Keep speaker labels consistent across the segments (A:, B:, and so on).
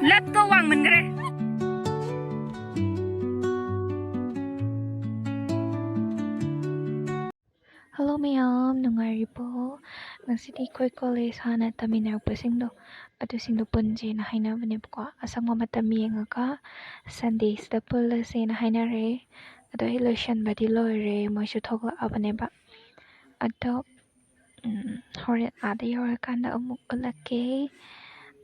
A: Laptop wang mình cái
B: Hello mayam, nungaribo. Ngasidi koi college hana taminarpasingdo adusingdo punje na hainabanebko asangma matam yengaga Sundays da pullase na hainare ado illusion badi loire moishu thogla abaneba ado horen ada yorakanda amuk ulake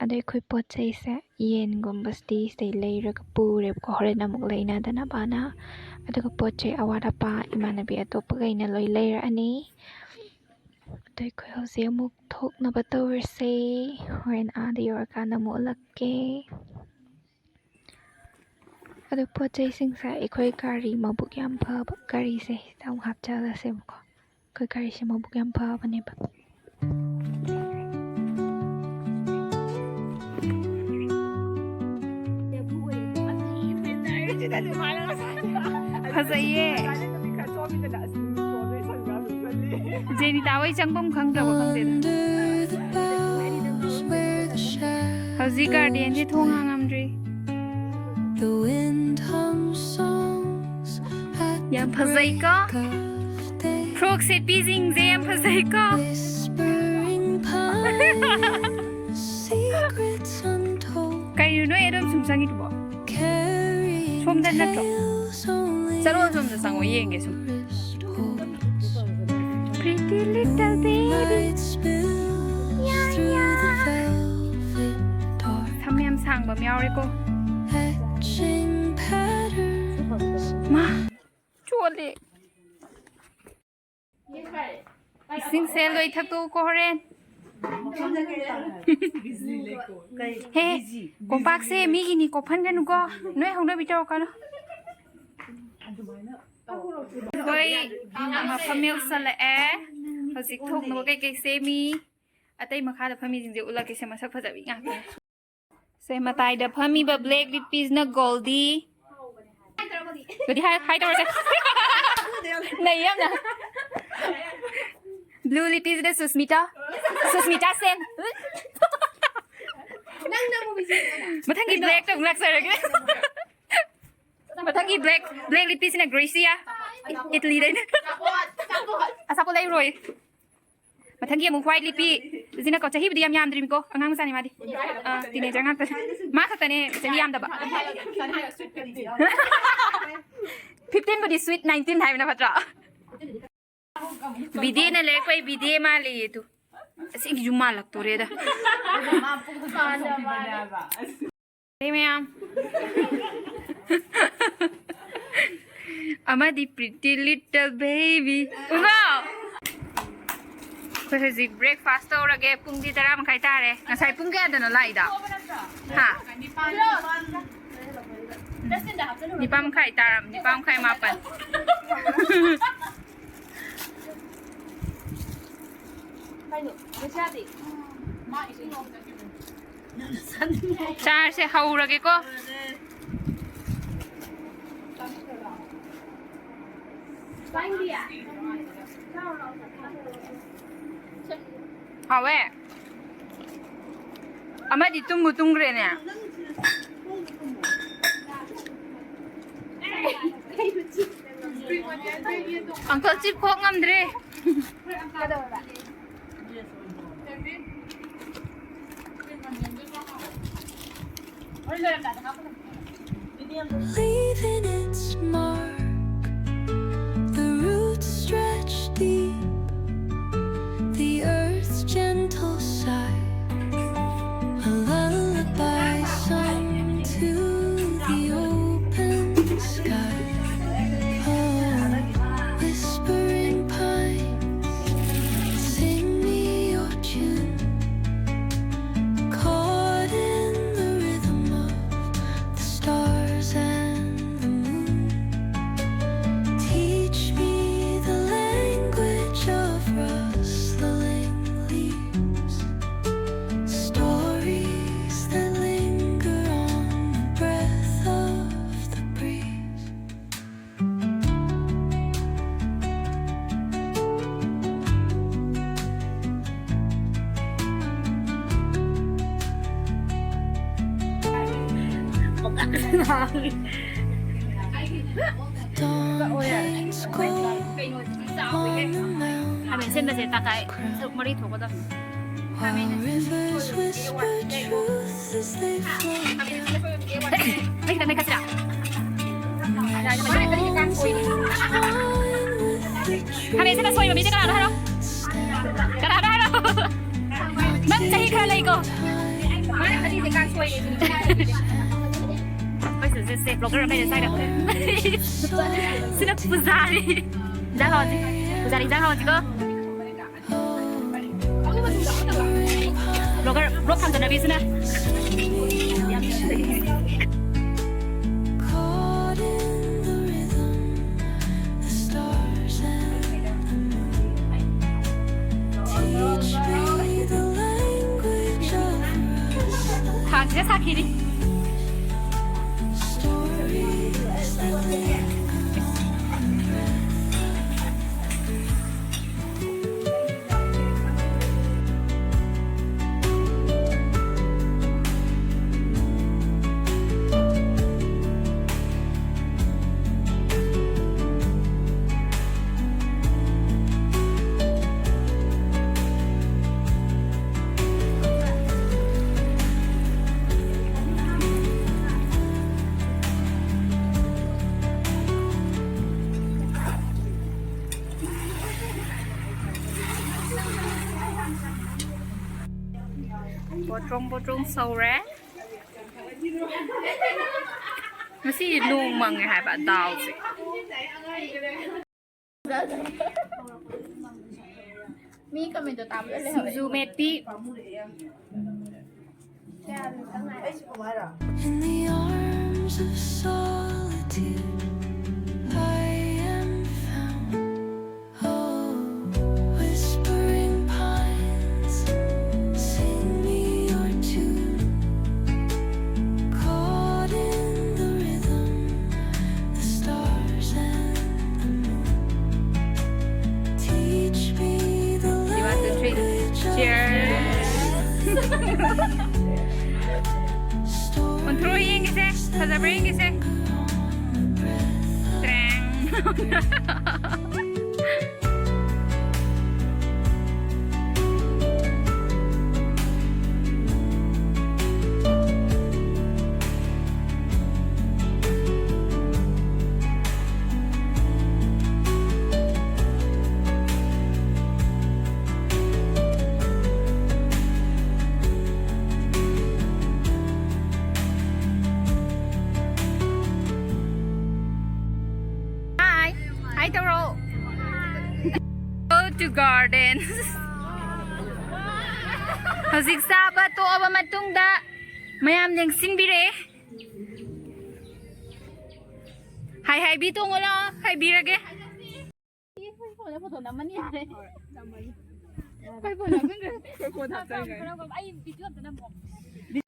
B: ado koi pochai se yen gombasti stay leiraga pure ko horen amuk leina dana bana ado pochai awada pa imanabi atopa gaina loi leira ani Tôi khởi hậu dễ mục thuộc nó bắt đầu sẽ huyền á đi ở cả nó mỗi lần kê ở đây bộ chơi sinh sản khởi cari mà bục yam phơ cari sẽ xong hợp cha là xem có khởi cari sẽ mà bục yam phơ bên này bác
A: Jenny tao ấy chẳng bông khăng đâu không thể hầu gì guardian thì thong hàng am gì yam phazai ko proxy pising yam phazai ko cái nói em sung sang ít bỏ som đến đất rồi sao luôn som được sang ngồi yên cái som Pretty little baby Thăm em sang bấm nhau đi cô Ma Chua lệ Sinh xe lôi thắc tu cô ren Hey Cô bác xe mỹ ghi ní cô phân cái nụ cô Nói không đợi bị trâu cả đâu Với mà family sa là họ dịch thuộc nó cái semi ở đây mà khá là family dinh dưỡng là cái xem mà sắp phát triển ngạc xem mà tài đập family và black lip piece nó goldy rồi đi hai đâu rồi này em nè blue lip piece là Susmita sen mà thằng cái black trong black rồi cái mà thằng cái black lip piece là Gracia Italy đấy à sao cô lấy rồi mà thằng kia một white lipi gì nó có chạy hip đi am đi cô anh ngang sang đi mà đi thì này chẳng hạn má thật này sẽ đi am đập 15 body sweet 19 time nó phát rõ video này lấy quay video mà lấy tu xin cái zoom lạc tổ đấy đó đây mày am Amadi pretty little baby. Ugo! Kasi breakfast to rage pung di tara makai tare. Ngasay pung kaya doon na ida. Ha? Di pa makai tara, di pa makai mapan. Char se hau rage ko. Awe, ama di tunggu re nè. Uncle chip kok ngam dre.
C: Leaving its mark. Stretch deep, the earth's gentle sigh, a lullaby sung to the open sky. Oh, whispering pines, sing me your tune, caught in the rhythm of the stars and the moon. dawn paints gold on the mountain,
A: 还没现在是大概没里头过的。
C: while rivers whisper truth as they flow.
A: 哎，那开始了。 还没现在所以没这个了，还有，干啥的还有？那这一颗那个。为什么是六个人没得赛的？是那不咋的，然后不咋的，然后这个。 blog kan na bisa na.
C: Caught in the rhythm, the stars and the moon. Teach me the language of us.
A: Ha, just sakit ni.
C: Stories that linger on breath.
A: Bộ trung sâu rá. Nó xí luôn mà người hai bạn tàu gì. Suzumetti.
C: In the arms of solitude, I am found. Oh, whispering pines, sing me your tune. Caught in the rhythm, the stars and the moon. Teach me the language of
A: Control yang kasi, sasabihin kasi. Trang. Go to gardens. Howsik sabat to aba matungda. Mayam yang singbire. Hai bitong wala. Hai birage.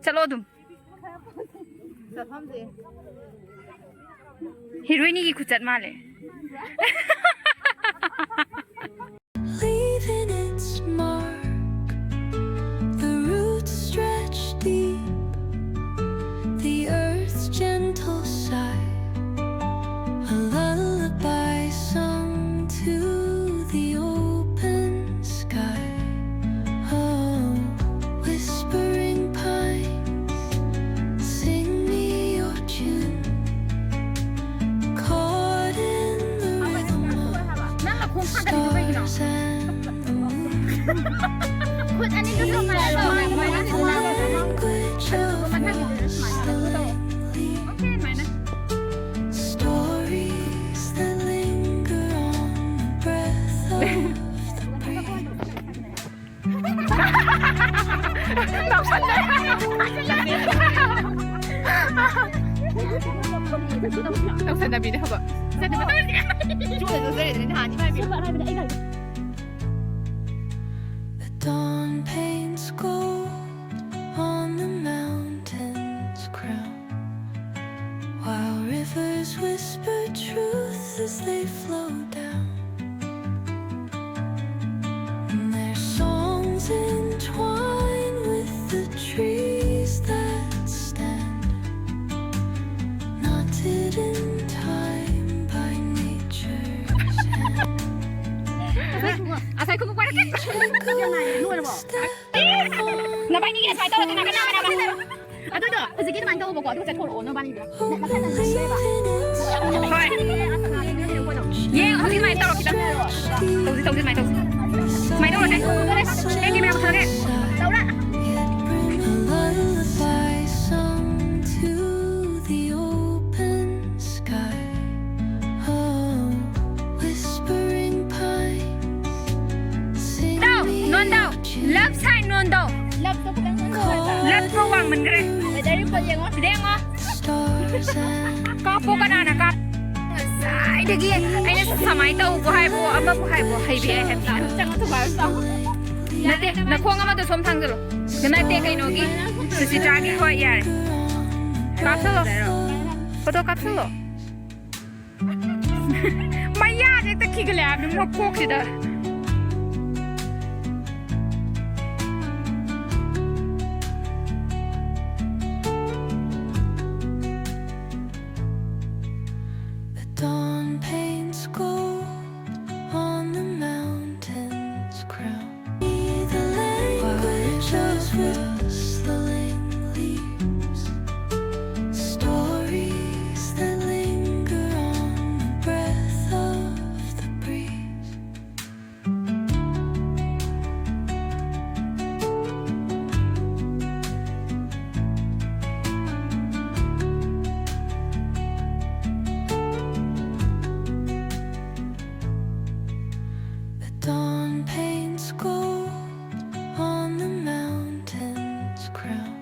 A: Chalo dum. Heroine ki kuchat male.
C: Leaving its mark, the roots stretch deep, the earth's gentle sigh, a lullaby sung to the open sky. Oh, whispering pines, sing me your tune. Caught in the rhythm of stars and the moon. Language of stories that linger on the breath of the breeze. The dawn paints gold on the mountain's crown, while rivers whisper truth as they flow down. And their songs entwine with the trees that stand
A: นี่สมัยโตกันนะกันนะ啊，对的，自己都蛮多不过，都在拖罗那把你的，那看那是谁吧？快，耶，好像买到了，记得，都是买到，买到了噻，哎，你们两个看走了。
C: Bring a lullaby song to the open sky. Oh, whispering pines, sing
A: 到，
C: me
A: 暖到
C: out your
A: ，left side 暖到
C: cold
A: ，left 不忘门个嘞，连哦。
C: stars and
A: ก็พวกกันนะก็สายเด็กยี่ไอ้นี่สมัยโตกูให้บัวอันนั้นกูให้บัวให้เบี้ยให้พี่จังทุกวันสองนั่นเด็กนักควงก็มาตัวสมทางกันหรอกันนั่นเด็กไอ้น้องกี้สิจ้ากี้ก็ยังกับสโลโฟโต้กับสโลไม่ยากเลยแต่ขี้กระแลบนึกว่าพวกสิเด้อ
C: the dawn paints gold on the mountain's crown. The language of rustling leaves, stories that linger on the breath of the breeze. The dawn paints gold on the mountain's crown,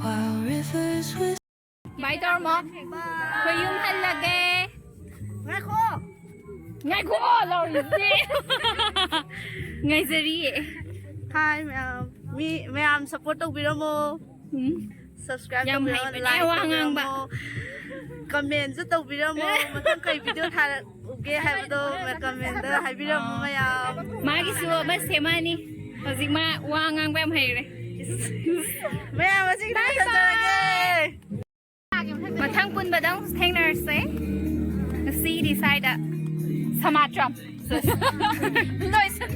C: while rivers whisper.
A: ใบตอมอพยุงฮันละแกไงโคเราอยู่สิไงจะรี
D: Hi ma'am. Ma'am support to video mo. Subscribe to video like to video mo. Comment sa to video mo. Matang kay video tha okay hai do ma comment da hai video mo ma'am.
A: มากี่สัวมาเสียมานี่เอาสิมาวางงางแบบให้เลย
D: Ma'am masig na sa talaga.
A: มาทั้งปุ่นมาต้องเทงนร์เซ่ซีดีไซด์อะสมาร์ทจัมเลยสุด